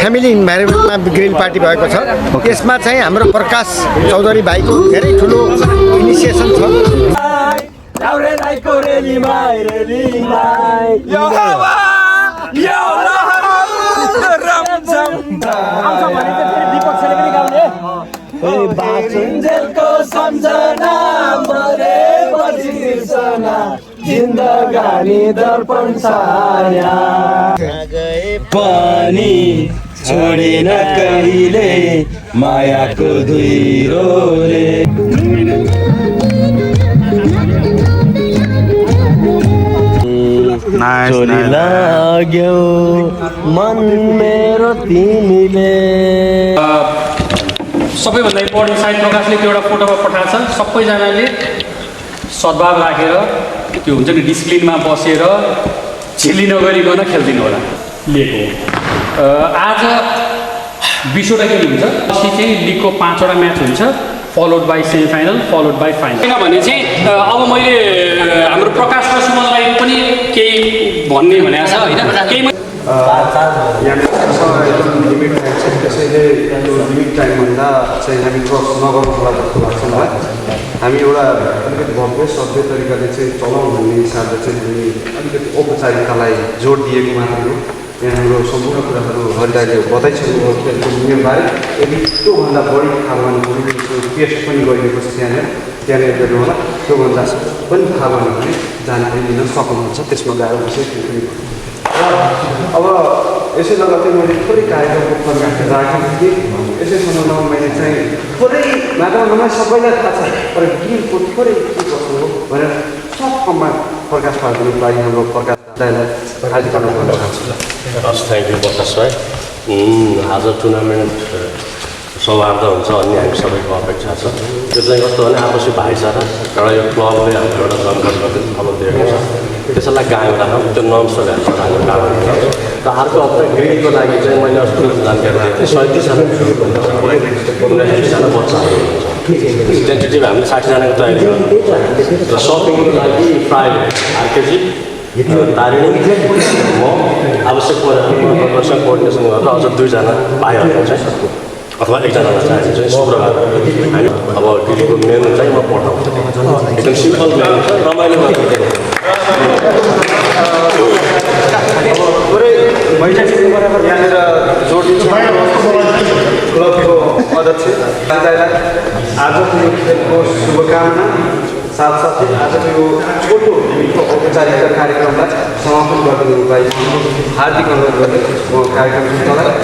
Family इन्भाइरोमेन्टमा green party भएको छ। यसमा चाहिँ हाम्रो प्रकाश चौधरी भाइको धेरै ठुलो इनिसिएसन छ। जिन्दगानी दर्पण छाया गए पनि छोडेन कहिले मायाको धुइरोले छोरी लाग्यो मन मेरो तिमीले। सबैभन्दा इम्पोर्टेन्ट सायद प्रकाशले त्यो एउटा फोटोमा पठाएको छ। सबैजनाले सद्भाव राखेर त्यो हुन्छ नि डिसिप्लिनमा बसेर झिल्ली नगरिकन खेलिदिनु होला लिएको। आज 20वटा गेम हुन्छ। पछि चाहिँ लिगको 5वटा म्याच हुन्छ, followed by semifinal, followed by final. किनभने चाहिँ अब मैले हाम्रो प्रकाश र सुमनलाई पनि केही भन्ने भनेको छ होइन। केही लिमिट टाइम छ, त्यसैले त्यो लिमिट टाइमभन्दा चाहिँ हामी क्रस नगर्नु होला जस्तो लाग्छ मलाई। हामी एउटा अलिकति भव्य सभ्य तरिकाले चाहिँ चलाउँ भन्ने हिसाबले चाहिँ हामी अलिकति औपचारिकतालाई जोड दिएको मात्रै हो। यहाँ हाम्रो सम्पूर्ण कुराहरू हरिदाले बताइसक्नुभयो। खेलको नियमबारे यदि त्योभन्दा बढी थाहा भन्नु टेस्ट पनि गरिएको छ त्यहाँनिर हेर्नु होला। त्योभन्दा पनि थाहा भन्नु भने जानकारी लिन सक्नुहुन्छ। त्यसमा गाह्रो विषय केही पनि अब यसै लगातार मैले थोरै कार्यक्रमको फर्काएर राखेको थिएँ। यसै सम्बन्धमा मैले चाहिँ थोरै मात्रामा सबैलाई थाहा छ, तर गेमको थोरै के कस्तो हो भनेर सबमा प्रकाश पार्नुको लागि हाम्रो प्रकाश दाइलाई हार्दिक धन्यवाद गर्न चाहन्छु। थ्याङ्क यू प्रकाश भाइ। आज टुर्नामेन्ट सौहार्द हुन्छ भन्ने हामी सबैको अपेक्षा छ। त्यो चाहिँ कस्तो भने आपसी भाइचारा एउटा यो क्लबले हाम्रो एउटा जमघट गर्दै अब दिएको छ, त्यसैलाई कायम राखौँ। त्यो नर्म्सहरू हाम्रो कारण हुन्छ। र अर्को हप्ता ग्रेडीको लागि चाहिँ मैले अस्ति जानकारी दिएको थिएँ 37जना 29जना बच्चाहरू हुन्छ। टेन्टेटिभ हामीले 60जनाको तयारी गर्नु र सपिङको लागि प्राइभेट आरकेजी तारिणी म आवश्यक प्रदर्शन कोअर्डिनेसन गरेर अझ 2जना भाइहरू चाहिँ अथवा 1जनालाई चाहिँ चाहिँ शुक्रबार हामी अब दिल्लीको मेनु चाहिँ म पठाउँछु। एकदम सिम्पल मेनु छ, रमाइलो गर्नु। यहाँनिर जोडिन्छ क्लबको अध्यक्ष आजको यो खेलको शुभकामना साथसाथै आजको यो छोटो औपचारिकता कार्यक्रमलाई समापन गरिदिनुको लागि हार्दिक अनुरोध गर्दै म कार्यक्रम चलाएँ।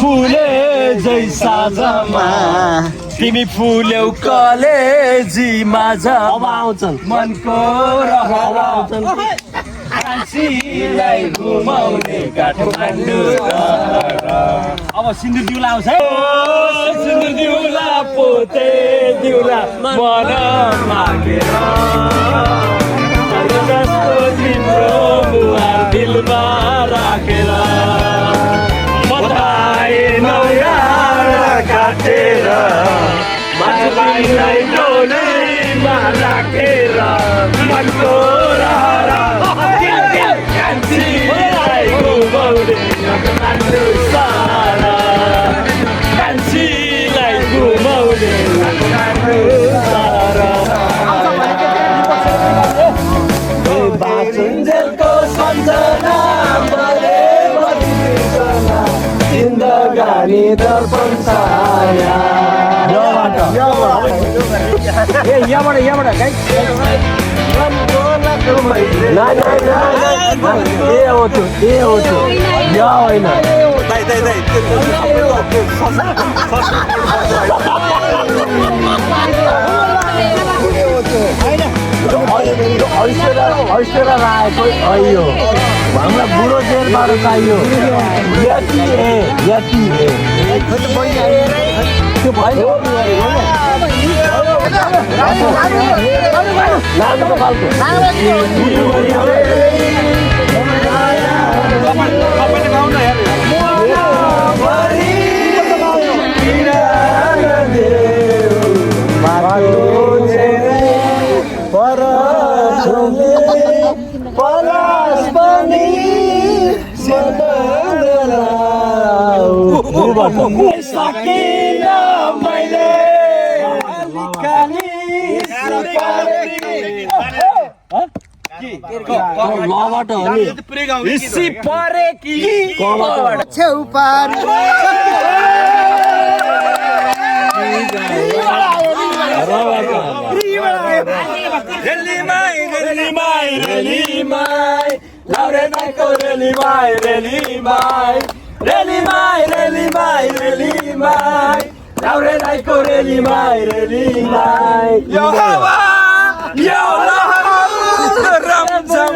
फुले जैसा जमा तिमी फुल्यौ कलेजी माझा मनको रहर कान्छीलाई घुमाउने काठमाडौँ अब सिन्दुर दिउला आउँछ है सिन्दुर दिउला पोते दिउला मन मागेर जस्तो तिम्रो मुहार दिलमा राखेर काटेर मान्छेलाई डोलीमा राखेर मनको रहर कान्छीलाई घुमाउने काठमाडौँ सारा कान्छीलाई घुमाउने काठमाडौँ सारा बाँचुन्जेलको सम्झना जिन्दगानी दर्पण छाया यहाँबाट गाइस ऐश्वर्या रायको अयो हामीलाई बुढो जेलबाट चाहियो यति त्यो भयो सकिन मैले लबाट हो नि इसी परे कि छेउ पारी लाउरे नाइको रेली my Laure Naiko Reli my यो हावा यो रमझम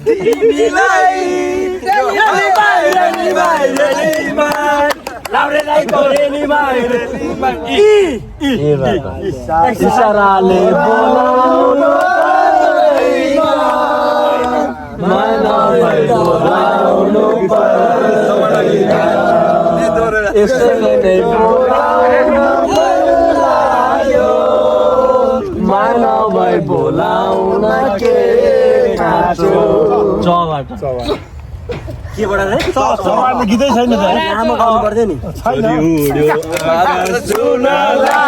तिमीलाई रेली my Laure Naiko Reli my इशाराले बोलाउनु मनलाई बोलाउनु यसैले नै बोलाउनु लाग्यो मानवै बोलाउन के खाँचो चबाट केबाट रे चबाट गीतै छैन त आमा गाउनु पर्दैन नि छोरी उड्यो सुनला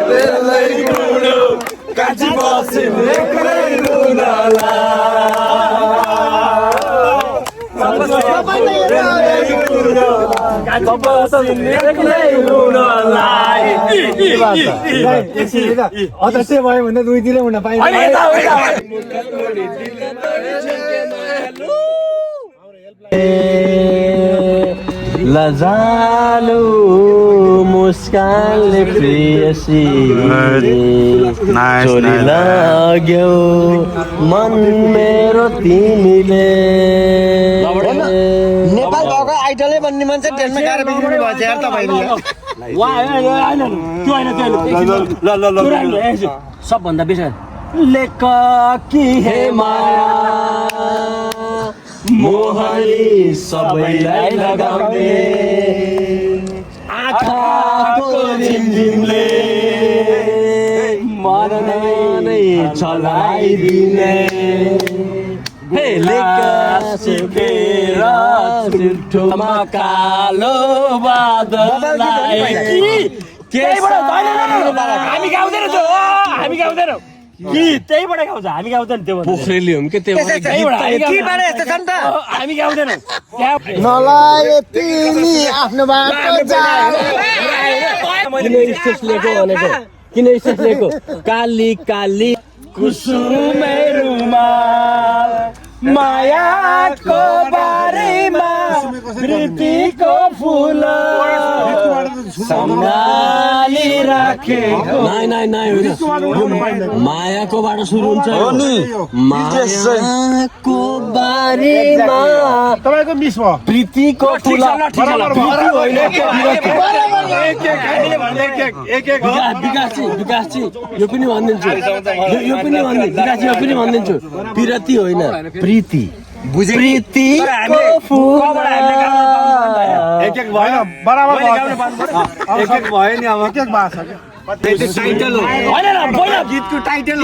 बेलै गुडो काची बसिन एक्लै रुनला अध्यक्ष भयो भने दुईतिर हुन पाइन्छ लजालु मुस्कानले प्रियसी चोरी लाग्यो मन मेरो तिमीले नेपाल भएको आइडलै बन्ने मान्छे ट्रेनमा गएर बिग्रिनु भएको छ यार तपाईँले सबभन्दा बेसी लेख कि हे माया मोहनी सबैलाई लगाउने आँखाको झिमझिमले मरण नै चलाइदिने हे लेख सुकेर चुट्टोमा कालो बादललाई हामी गाउँदैनौँ गीत त्यहीबाट गाउँछ हामी गाउँदैन त्यो पोखरेली हम के हामी गाउँदैनौँ मलाई तिमी आफ्नो बाटो किन स्टेज लिएको काली काली कुसुमे रुमाल मायाको बारेमा प्रीतिको फुल सम्हाली राखेको नाइ होइन मायाकोबाट सुरु हुन्छ मायाको बारेमा तपाईँको मिस भयो प्रीतिको फुल विकासजी यो पनि भनिदिन्छु प्रीति होइन प्रीति प्रीतिको फुल एक भयो बराबर भयो नि अब के भाषा गीतको टाइटल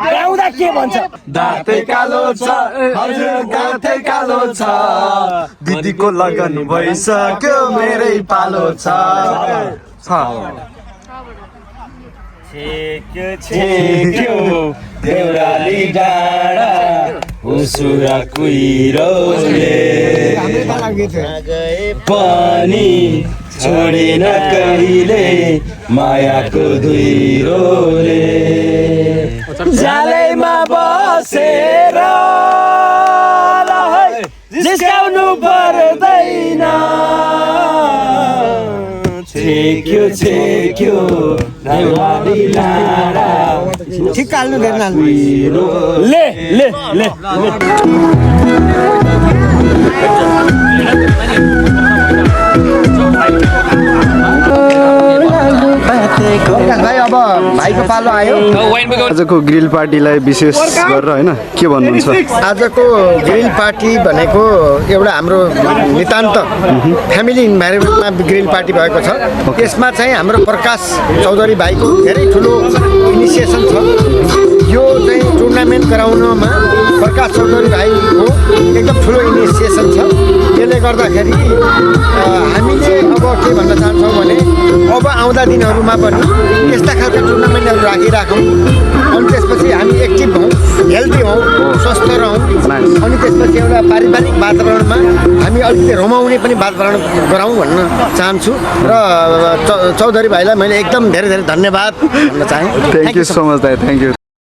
गाउँदा के भन्छ दाँतै कालो छ हजुर दाँतै कालो छ दिदीको लगन भइसक्यो मेरै पालो छ छेक्यो देउराली डाँडा उसुरा कुहिरोले पनि छोडेन कहिले मायाको धुइरोले जालैमा बसेर जिस्काउनु पर्दैन छेक्यो देउराली डाँडा ठिक हाल्नु धेरै ले भाइ अब भाइको पालो आयो आजको ग्रिल पार्टीलाई विशेष गरेर होइन के भन्नुहुन्छ आजको ग्रिल पार्टी भनेको एउटा हाम्रो नितान्त फ्यामिली इन्भाइरोमेन्टमा ग्रिल पार्टी भएको छ यसमा चाहिँ हाम्रो प्रकाश चौधरी भाइको धेरै ठुलो इनिसिएसन छ यो चाहिँ टुर्नामेन्ट गराउनमा प्रकाश चौधरी भाइको एकदम ठुलो इनिसिएसन छ त्यसले गर्दाखेरि हामीले अब के भन्न चाहन्छौँ भने अब आउँदा दिनहरूमा पनि यस्ता खालका टुर्नामेन्टहरू राखिराखौँ अनि त्यसपछि हामी एक्टिभ हौँ हेल्दी हौँ स्वस्थ रहौँ अनि त्यसपछि एउटा पारिवारिक वातावरणमा हामी अलिकति रमाउने पनि वातावरण गराउँ भन्न चाहन्छु र चौधरी भाइलाई मैले एकदम धेरै धेरै धन्यवाद भन्न चाहेँ थ्याङ्क यू सो मच दाइ थ्याङ्क यू